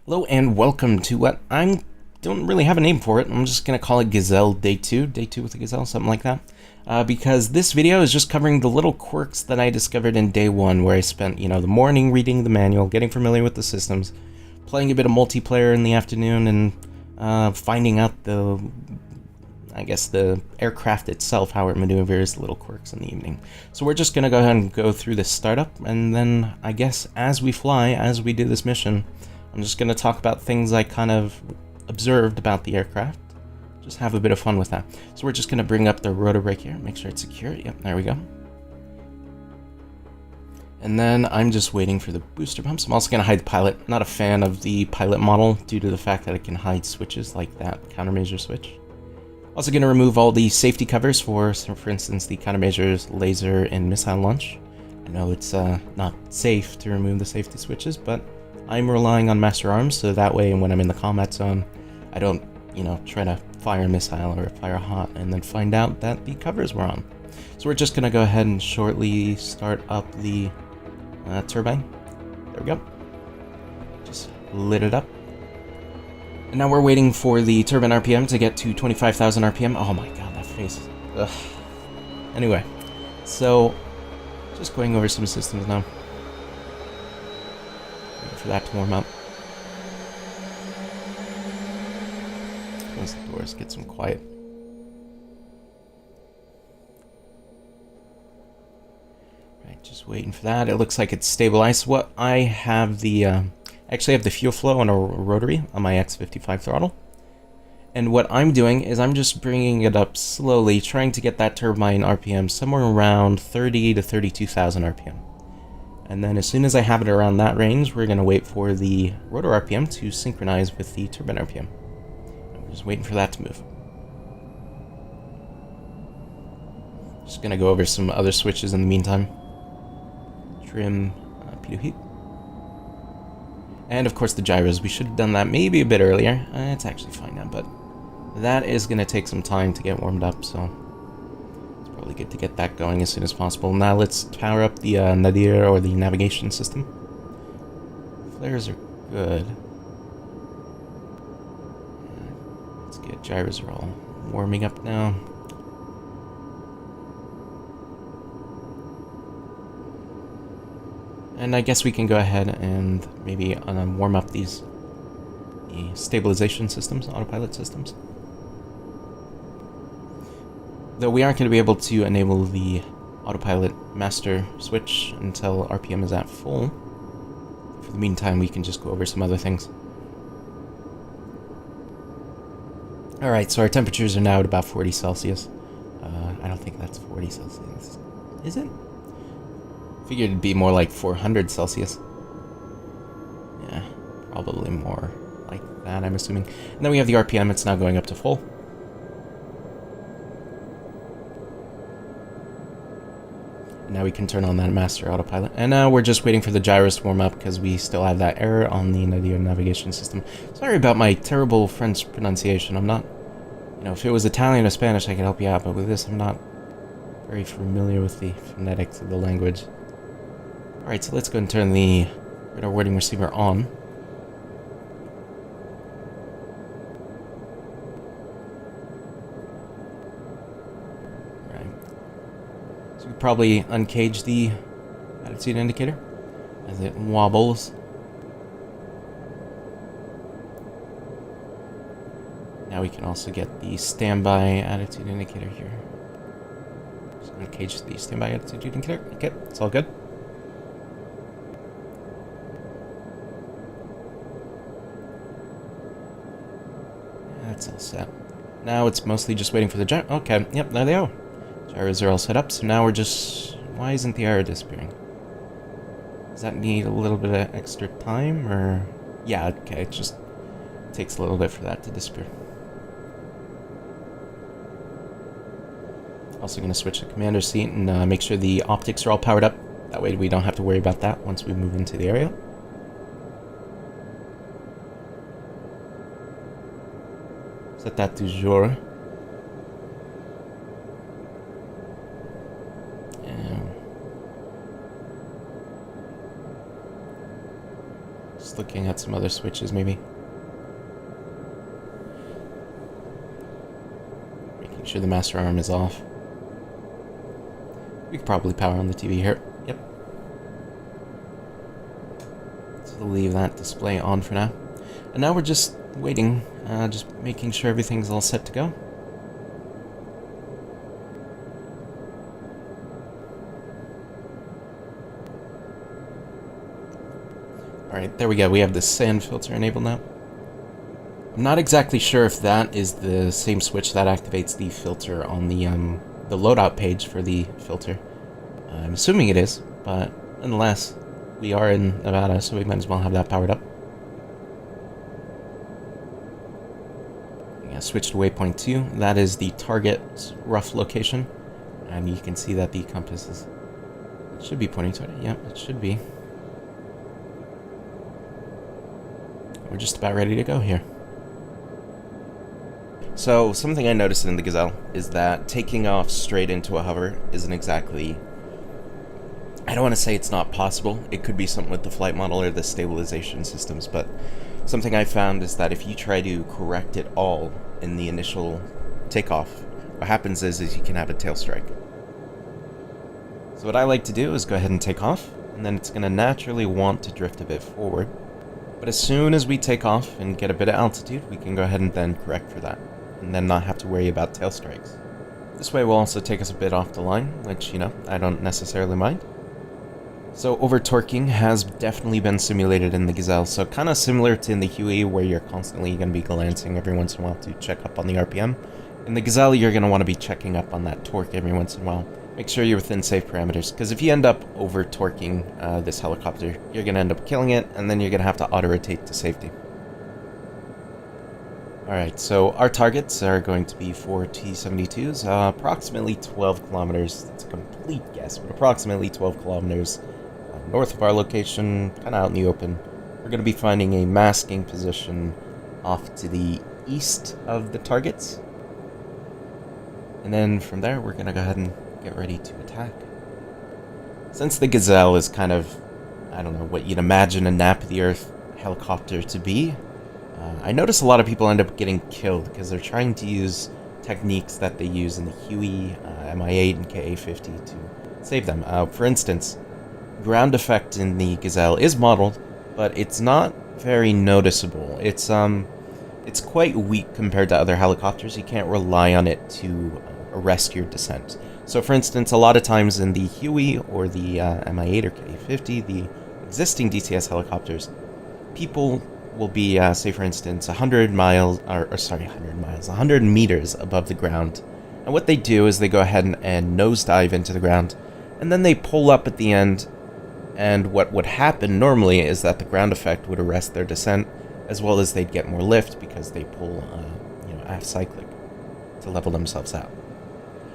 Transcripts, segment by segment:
Hello and welcome to what I don't really have a name for it. I'm just gonna call it Gazelle Day 2, Day 2 with the Gazelle, something like that. Because this video is just covering the little quirks that I discovered in Day 1, where I spent, the morning reading the manual, getting familiar with the systems, playing a bit of multiplayer in the afternoon, and finding out the aircraft itself, how it maneuvers, little quirks in the evening. So we're just gonna go ahead and go through this startup, and then I guess as we fly, as we do this mission, I'm just going to talk about things I kind of observed about the aircraft. Just have a bit of fun with that. So we're just going to bring up the rotor brake here, make sure it's secure. Yep, there we go. And then I'm just waiting for the booster pumps. I'm also going to hide the pilot. Not a fan of the pilot model due to the fact that it can hide switches like that countermeasure switch. Also going to remove all the safety covers for instance, the countermeasures, laser, and missile launch. I know it's not safe to remove the safety switches, but I'm relying on Master Arms, so that way when I'm in the combat zone, I don't, try to fire a missile or fire a hot and then find out that the covers were on. So we're just going to go ahead and shortly start up the turbine. There we go. Just lit it up. And now we're waiting for the turbine RPM to get to 25,000 RPM. Oh my god, that face. Ugh. Anyway, so just going over some systems now. For that to warm up. Close the doors, get some quiet. Right, just waiting for that. It looks like it's stabilized. What I have actually have the fuel flow on a rotary on my X55 throttle. And what I'm doing is I'm just bringing it up slowly, trying to get that turbine RPM somewhere around 30 to 32,000 RPM. And then as soon as I have it around that range, we're going to wait for the rotor RPM to synchronize with the turbine RPM. And we're just waiting for that to move. Just going to go over some other switches in the meantime. Trim, pitot heat. And of course the gyros. We should have done that maybe a bit earlier. It's actually fine now, but that is going to take some time to get warmed up, so probably good to get that going as soon as possible. Now let's power up the nadir, or the navigation system. Flares are good. Let's get gyros are all warming up now. And I guess we can go ahead and maybe warm up the stabilization systems, autopilot systems. Though we aren't going to be able to enable the autopilot master switch until RPM is at full. For the meantime, we can just go over some other things. Alright, so our temperatures are now at about 40 Celsius. I don't think that's 40 Celsius. Is it? Figured it'd be more like 400 Celsius. Yeah, probably more like that, I'm assuming. And then we have the RPM, it's now going up to full. Now we can turn on that master autopilot. And now we're just waiting for the gyros to warm up because we still have that error on the nadir navigation system. Sorry about my terrible French pronunciation. I'm not, if it was Italian or Spanish I could help you out, but with this I'm not very familiar with the phonetics of the language. Alright, so let's go and turn the radar wording receiver on. So we probably uncage the attitude indicator as it wobbles. Now we can also get the standby attitude indicator here. Just uncage the standby attitude indicator. Okay, it's all good. That's all set. Now it's mostly just waiting for the gyro. Okay, yep, there they are. Gyros are all set up, so now we're just... Why isn't the error disappearing? Does that need a little bit of extra time, or... Yeah, okay, it just takes a little bit for that to disappear. Also going to switch the commander seat and make sure the optics are all powered up. That way we don't have to worry about that once we move into the area. Set that to jour. looking at some other switches, maybe. Making sure the master arm is off. We could probably power on the TV here. Yep. So leave that display on for now. And now we're just waiting, just making sure everything's all set to go. Alright, there we go. We have the sand filter enabled now. I'm not exactly sure if that is the same switch that activates the filter on the loadout page for the filter. I'm assuming it is, but nonetheless, we are in Nevada, so we might as well have that powered up. Yeah, switch to waypoint 2. That is the target's rough location, and you can see that the compass is... It should be pointing toward it. Yep, it should be. We're just about ready to go here. So, something I noticed in the Gazelle is that taking off straight into a hover isn't exactly... I don't want to say it's not possible. It could be something with the flight model or the stabilization systems, but something I found is that if you try to correct it all in the initial takeoff, what happens is you can have a tail strike. So what I like to do is go ahead and take off, and then it's going to naturally want to drift a bit forward. But as soon as we take off and get a bit of altitude, we can go ahead and then correct for that, and then not have to worry about tail strikes. This way will also take us a bit off the line, which, you know, I don't necessarily mind. So over-torquing has definitely been simulated in the Gazelle, so kind of similar to in the Huey, where you're constantly going to be glancing every once in a while to check up on the RPM. In the Gazelle, you're going to want to be checking up on that torque every once in a while. Make sure you're within safe parameters, because if you end up over-torquing this helicopter, you're going to end up killing it, and then you're going to have to auto-rotate to safety. Alright, so our targets are going to be 4 T-72s, approximately 12 kilometers. That's a complete guess, but approximately 12 kilometers north of our location, kind of out in the open. We're going to be finding a masking position off to the east of the targets. And then from there, we're going to go ahead and get ready to attack. Since the Gazelle is kind of, I don't know, what you'd imagine a nap-of-the-earth helicopter to be, I notice a lot of people end up getting killed because they're trying to use techniques that they use in the Huey, Mi-8, and Ka-50 to save them. For instance, ground effect in the Gazelle is modeled, but it's not very noticeable. It's quite weak compared to other helicopters. You can't rely on it to arrest your descent. So for instance, a lot of times in the Huey or the Mi-8 or Ka-50, the existing DCS helicopters, people will be, say for instance, 100 meters above the ground. And what they do is they go ahead and nosedive into the ground, and then they pull up at the end. And what would happen normally is that the ground effect would arrest their descent, as well as they'd get more lift because they pull, aft cyclic to level themselves out.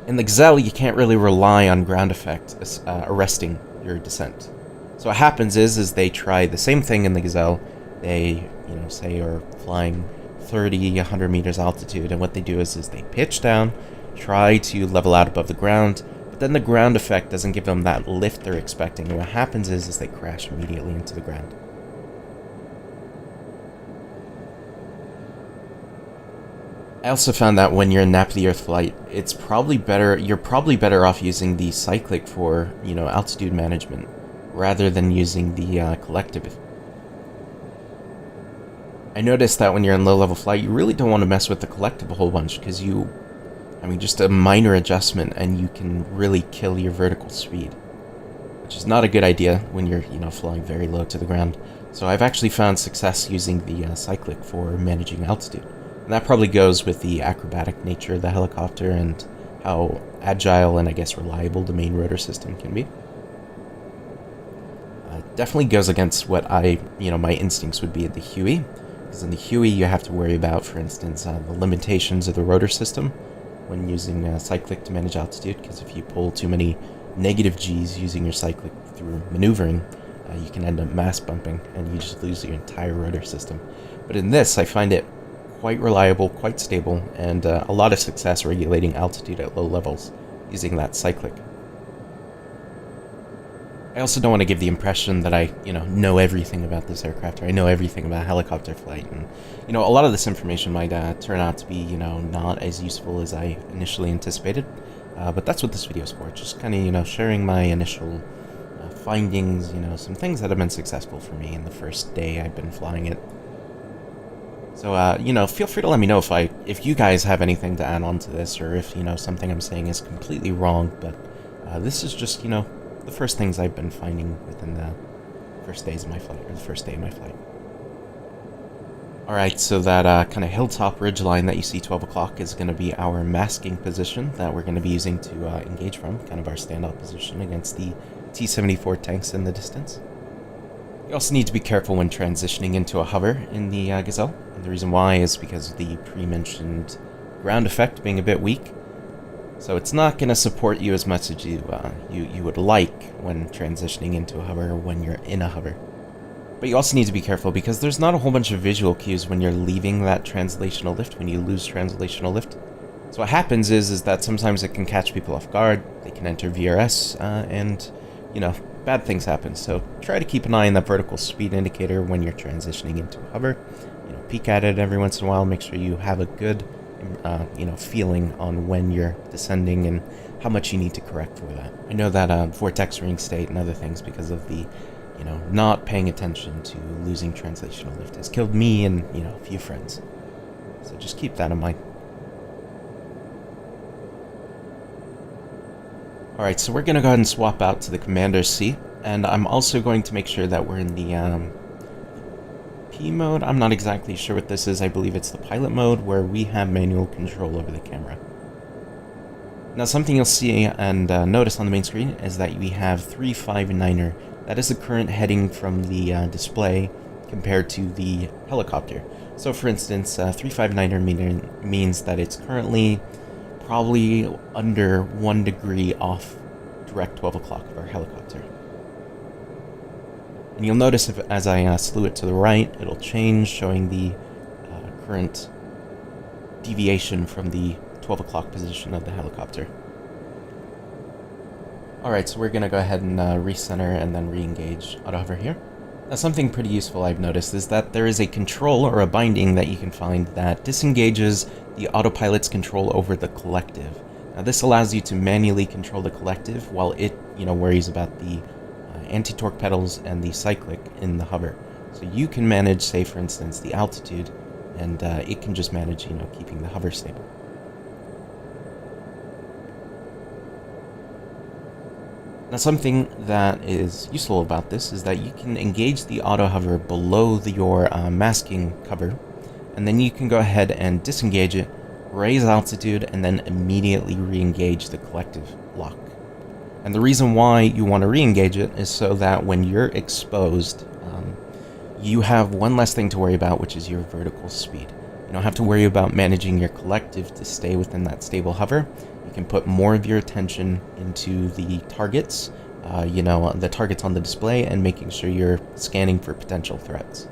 In the Gazelle, you can't really rely on ground effect arresting your descent. So what happens is they try the same thing in the Gazelle. They, say are flying 30, 100 meters altitude, and what they do is they pitch down, try to level out above the ground, but then the ground effect doesn't give them that lift they're expecting, and what happens is they crash immediately into the ground. I also found that when you're in nap-of-the-earth flight, you're probably better off using the cyclic for, altitude management, rather than using the collective. I noticed that when you're in low-level flight, you really don't want to mess with the collective a whole bunch, because just a minor adjustment and you can really kill your vertical speed, which is not a good idea when you're, flying very low to the ground. So I've actually found success using the cyclic for managing altitude. And that probably goes with the acrobatic nature of the helicopter and how agile and, I guess, reliable the main rotor system can be. Definitely goes against what my instincts would be at the Huey. Because in the Huey, you have to worry about, for instance, the limitations of the rotor system when using cyclic to manage altitude, because if you pull too many negative G's using your cyclic through maneuvering, you can end up mass bumping, and you just lose your entire rotor system. But in this, I find it quite reliable, quite stable, and a lot of success regulating altitude at low levels using that cyclic. I also don't want to give the impression that I, know everything about this aircraft, or I know everything about helicopter flight, and, a lot of this information might turn out to be, not as useful as I initially anticipated, but that's what this video is for, just kind of, sharing my initial findings, some things that have been successful for me in the first day I've been flying it. So, feel free to let me know if you guys have anything to add on to this, or if, something I'm saying is completely wrong, but this is just, the first things I've been finding within the first days of my flight, or the first day of my flight. Alright, so that kind of hilltop ridge line that you see 12 o'clock is going to be our masking position that we're going to be using to engage from, kind of our standoff position against the T-74 tanks in the distance. You also need to be careful when transitioning into a hover in the Gazelle, and the reason why is because of the pre-mentioned ground effect being a bit weak. So it's not going to support you as much as you would like when transitioning into a hover or when you're in a hover. But you also need to be careful because there's not a whole bunch of visual cues when you're leaving that translational lift, when you lose translational lift. So what happens is that sometimes it can catch people off guard, they can enter VRS, and, bad things happen. So try to keep an eye on that vertical speed indicator when you're transitioning into a hover. Peek at it every once in a while, make sure you have a good feeling on when you're descending and how much you need to correct for that. I know that vortex ring state and other things, because of the, not paying attention to losing translational lift, has killed me and, a few friends. So just keep that in mind. Alright, so we're going to go ahead and swap out to the commander's seat, and I'm also going to make sure that we're in the P mode. I'm not exactly sure what this is. I believe it's the pilot mode, where we have manual control over the camera. Now, something you'll see and notice on the main screen is that we have 359er. That is the current heading from the display compared to the helicopter. So, for instance, 359er means that it's currently probably under 1 degree off direct 12 o'clock of our helicopter. And you'll notice as I slew it to the right, it'll change, showing the current deviation from the 12 o'clock position of the helicopter. Alright, so we're going to go ahead and recenter and then re-engage auto hover here. Now, something pretty useful I've noticed is that there is a control or a binding that you can find that disengages the autopilot's control over the collective. Now, this allows you to manually control the collective while it, worries about the anti-torque pedals and the cyclic in the hover. So you can manage, say, for instance, the altitude, and it can just manage, keeping the hover stable. Now, something that is useful about this is that you can engage the auto hover below your masking cover, and then you can go ahead and disengage it, raise altitude, and then immediately re-engage the collective lock. And the reason why you want to re-engage it is so that when you're exposed, you have one less thing to worry about, which is your vertical speed. You don't have to worry about managing your collective to stay within that stable hover. You can put more of your attention into the targets, the targets on the display, and making sure you're scanning for potential threats.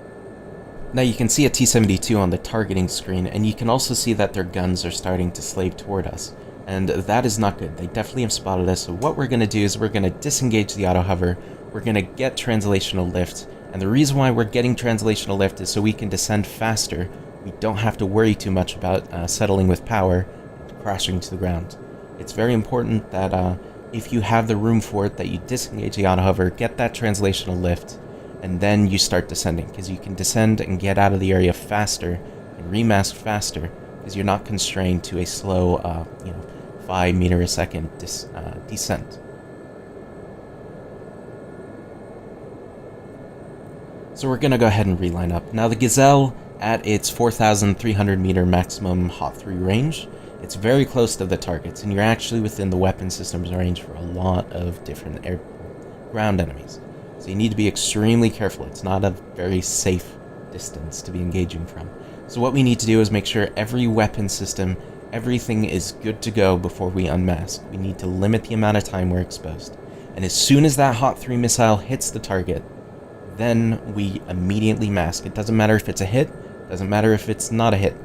Now you can see a T-72 on the targeting screen, and you can also see that their guns are starting to slave toward us. And that is not good. They definitely have spotted us, so what we're going to do is we're going to disengage the auto hover, we're going to get translational lift, and the reason why we're getting translational lift is so we can descend faster. We don't have to worry too much about settling with power and crashing to the ground. It's very important that if you have the room for it, that you disengage the auto hover, get that translational lift, and then you start descending, because you can descend and get out of the area faster and remask faster, because you're not constrained to a slow, 5 meter a second descent. So we're going to go ahead and reline up. Now the Gazelle, at its 4,300 meter maximum Hot 3 range, it's very close to the targets, and you're actually within the weapon system's range for a lot of different ground enemies. So you need to be extremely careful. It's not a very safe distance to be engaging from. So what we need to do is make sure every weapon system, everything is good to go before we unmask. We need to limit the amount of time we're exposed. And as soon as that Hot 3 missile hits the target, then we immediately mask. It doesn't matter if it's a hit, doesn't matter if it's not a hit.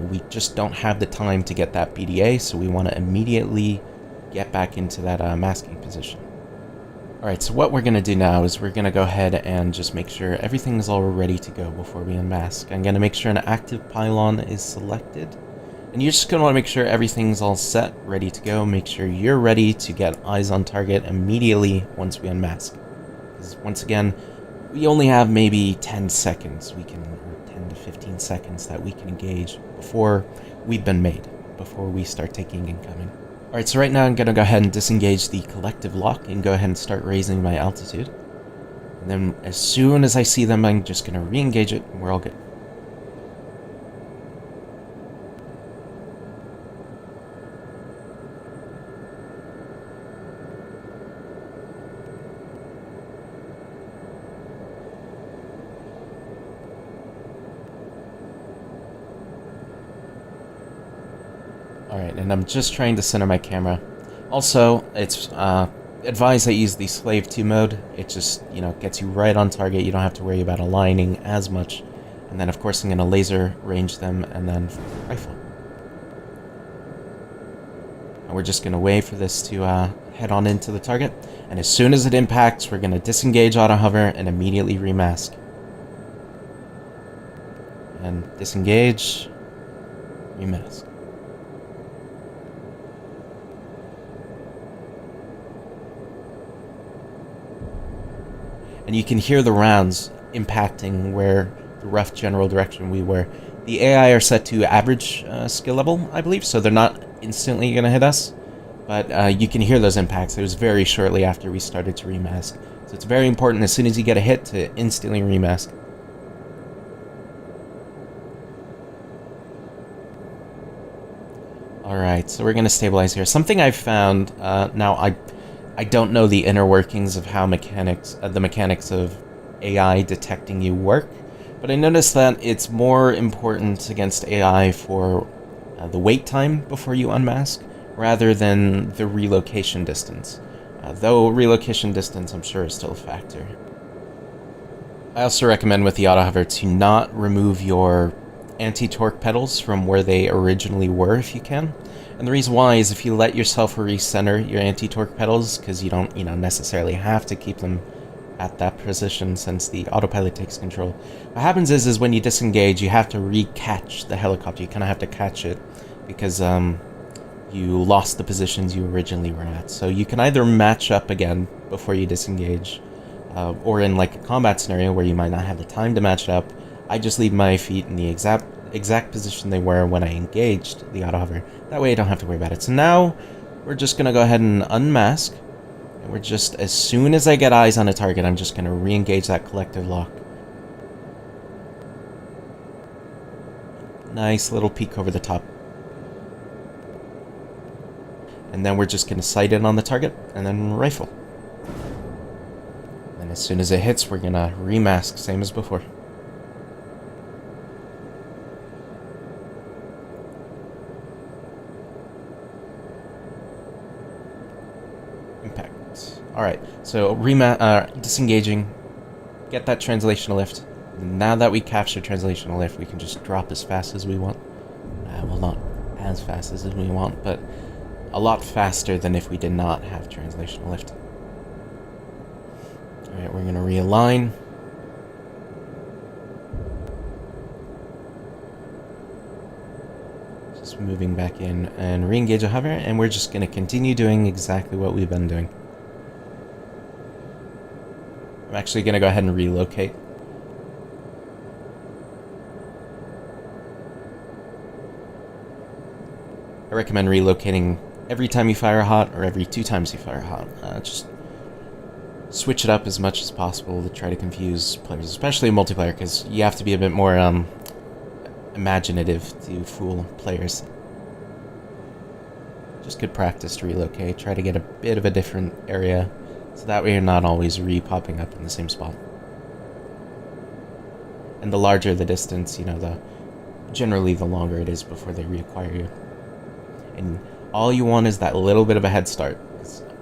We just don't have the time to get that BDA, so we want to immediately get back into that masking position. Alright, so what we're going to do now is we're going to go ahead and just make sure everything's all ready to go before we unmask. I'm going to make sure an active pylon is selected. And you're just going to want to make sure everything's all set, ready to go. Make sure you're ready to get eyes on target immediately once we unmask. Because once again, we only have maybe 10 seconds, or 10 to 15 seconds that we can engage before we've been made, before we start taking incoming. Alright, so right now I'm going to go ahead and disengage the collective lock and go ahead and start raising my altitude. And then as soon as I see them, I'm just going to re-engage it and we're all good. Alright, and I'm just trying to center my camera. Also, it's advised that you use the Slave 2 mode. It just, gets you right on target. You don't have to worry about aligning as much. And then, of course, I'm going to laser range them and then rifle. And we're just going to wait for this to head on into the target. And as soon as it impacts, we're going to disengage auto hover and immediately remask. And disengage, remask. And you can hear the rounds impacting where the rough general direction we were. The AI are set to average skill level, I believe, so they're not instantly going to hit us. But you can hear those impacts. It was very shortly after we started to remask. So it's very important as soon as you get a hit to instantly remask. Alright, so we're going to stabilize here. Something I've found, now I don't know the inner workings of how the mechanics of AI detecting you work, but I noticed that it's more important against AI for the wait time before you unmask, rather than the relocation distance. Though relocation distance, I'm sure, is still a factor. I also recommend with the auto hover to not remove your anti-torque pedals from where they originally were if you can. And the reason why is if you let yourself recenter your anti-torque pedals, because you don't, necessarily have to keep them at that position since the autopilot takes control. What happens is when you disengage, you have to re-catch the helicopter. You kind of have to catch it because you lost the positions you originally were at. So you can either match up again before you disengage, or in like a combat scenario where you might not have the time to match it up, I just leave my feet in the exact position they were when I engaged the auto hover. That way I don't have to worry about it. So now we're just going to go ahead and unmask. And we're just, as soon as I get eyes on a target, I'm just going to re-engage that collective lock. Nice little peek over the top. And then we're just going to sight in on the target and then rifle. And as soon as it hits, we're going to remask, same as before. Impact. Alright, so disengaging, get that translational lift. Now that we captured translational lift, we can just drop as fast as we want. Well, not as fast as we want, but a lot faster than if we did not have translational lift. Alright, we're going to realign. Just moving back in and re-engage a hover, and we're just going to continue doing exactly what we've been doing. I'm actually going to go ahead and relocate. I recommend relocating every time you fire a hot or every 2 times you fire a hot. Just switch it up as much as possible to try to confuse players, especially in multiplayer, because you have to be a bit more imaginative to fool players. Just good practice to relocate. Try to get a bit of a different area, so that way you're not always re-popping up in the same spot. And the larger the distance, generally the longer it is before they reacquire you. And all you want is that little bit of a head start.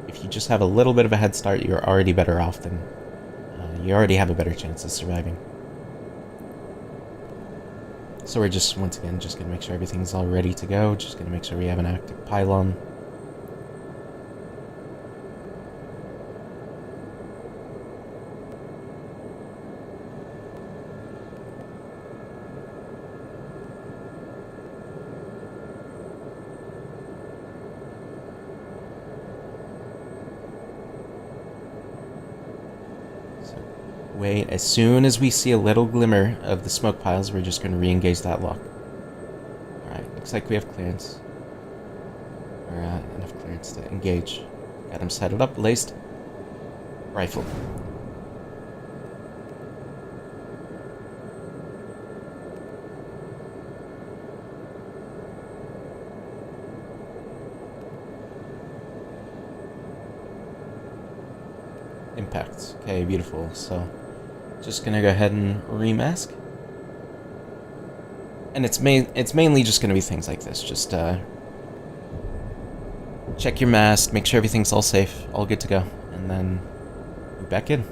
If you just have a little bit of a head start, you're already better off than... you already have a better chance of surviving. So we're just, once again, just going to make sure everything's all ready to go. Just going to make sure we have an active pylon. wait. As soon as we see a little glimmer of the smoke piles, we're just going to re-engage that lock. Alright, looks like we have clearance. Or enough clearance to engage. Got him set it up, laced. Rifle. Impact. Okay, beautiful. So, just gonna go ahead and remask. And it's mainly just gonna be things like this. Just check your mast, make sure everything's all safe, all good to go, and then move back in.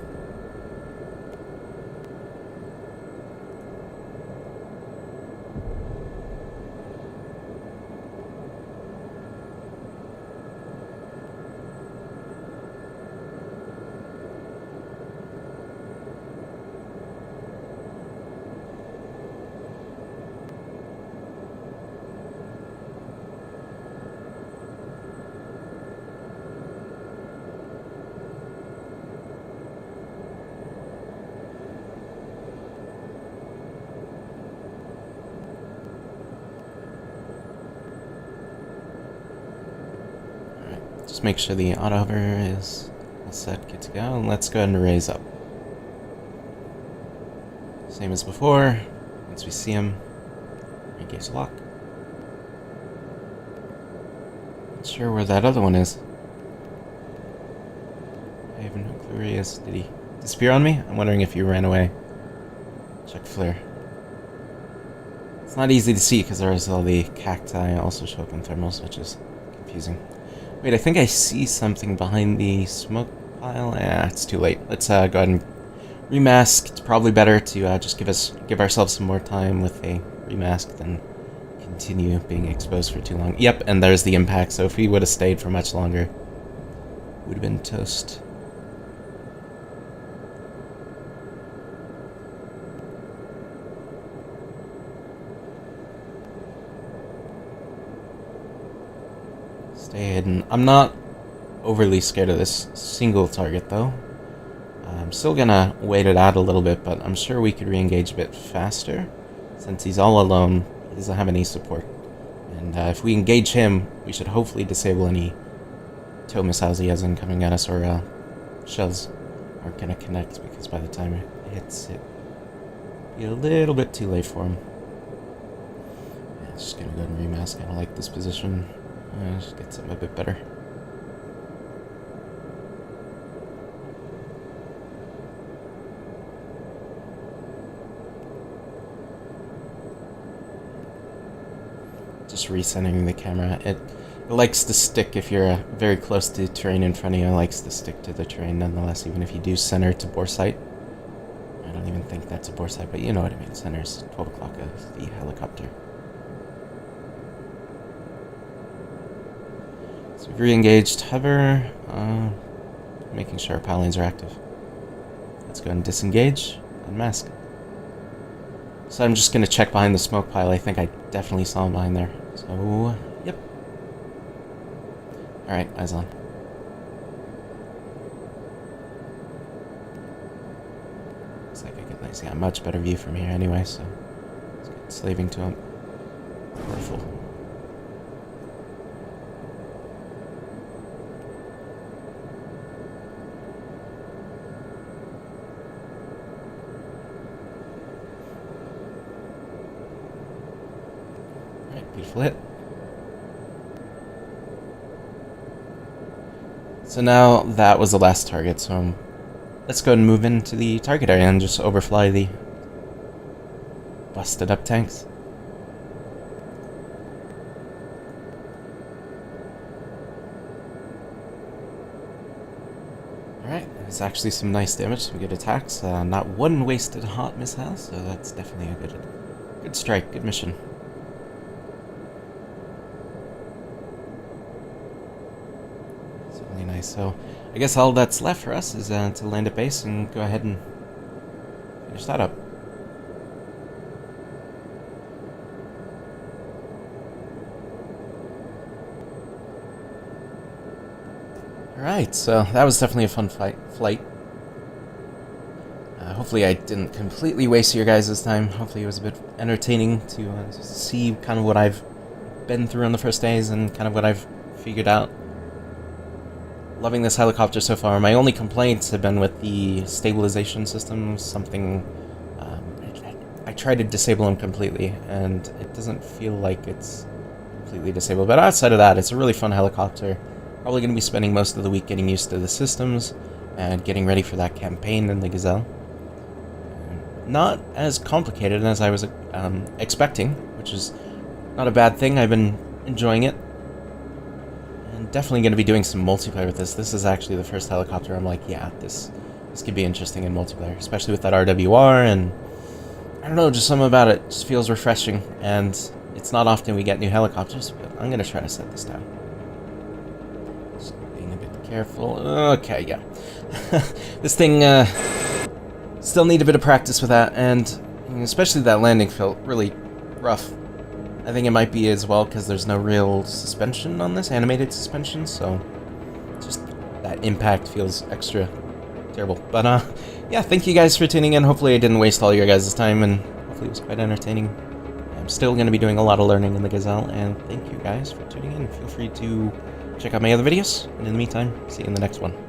Just make sure the auto hover is all set, good to go, and let's go ahead and raise up. Same as before, once we see him, engage lock. Not sure where that other one is. I have no clue where he is. Did he disappear on me? I'm wondering if he ran away. Check flare. It's not easy to see because there's all the cacti also show up in thermals, which is confusing. Wait, I think I see something behind the smoke pile. It's too late. Let's go ahead and remask. It's probably better to just give ourselves some more time with a remask than continue being exposed for too long. Yep, and there's the impact. So if we would have stayed for much longer, would have been toast. Stay hidden. I'm not overly scared of this single target though. I'm still gonna wait it out a little bit, but I'm sure we could re-engage a bit faster. Since he's all alone, he doesn't have any support. And if we engage him, we should hopefully disable any tow missiles he has incoming at us, or shells aren't gonna connect, because by the time it hits, it'll be a little bit too late for him. Yeah, just gonna go ahead and remask. I don't like this position. Just get something a bit better. Just recentering the camera. It likes to stick if you're very close to terrain in front of you. It likes to stick to the terrain nonetheless, even if you do center to bore sight. I don't even think that's a bore sight, but you know what I mean. Center's 12 o'clock of the helicopter. So we've re-engaged hover, making sure our power lanes are active. Let's go ahead and disengage, unmask. So I'm just going to check behind the smoke pile. I think I definitely saw him behind there. So, yep. Alright, eyes on. Looks like I got a much better view from here anyway, so let's get slaving to him. Powerful. Beautiful hit. So now that was the last target, so let's go and move into the target area and just overfly the busted up tanks. Alright, there's actually some nice damage, some good attacks. Not one wasted hot missile, so that's definitely a good strike, good mission. Nice. So I guess all that's left for us is to land at base and go ahead and finish that up. Alright, so that was definitely a fun flight. Hopefully hopefully I didn't completely waste your guys' time. Hopefully it was a bit entertaining to see kind of what I've been through on the first days and kind of what I've figured out. Loving this helicopter so far. My only complaints have been with the stabilization system. Something I tried to disable them completely, and it doesn't feel like it's completely disabled. But outside of that, it's a really fun helicopter. Probably going to be spending most of the week getting used to the systems and getting ready for that campaign in the Gazelle. Not as complicated as I was expecting, which is not a bad thing. I've been enjoying it. And definitely going to be doing some multiplayer with this. This is actually the first helicopter I'm like, yeah, this could be interesting in multiplayer, especially with that RWR, and I don't know, just something about it just feels refreshing, and it's not often we get new helicopters, but I'm going to try to set this down. Just being a bit careful. Okay, yeah. This thing still need a bit of practice with that, and especially that landing felt really rough. I think it might be as well because there's no real suspension on this, animated suspension, so just that impact feels extra terrible. But yeah, thank you guys for tuning in. Hopefully I didn't waste all your guys' time, and hopefully it was quite entertaining. I'm still going to be doing a lot of learning in the Gazelle, and thank you guys for tuning in. Feel free to check out my other videos, and in the meantime, see you in the next one.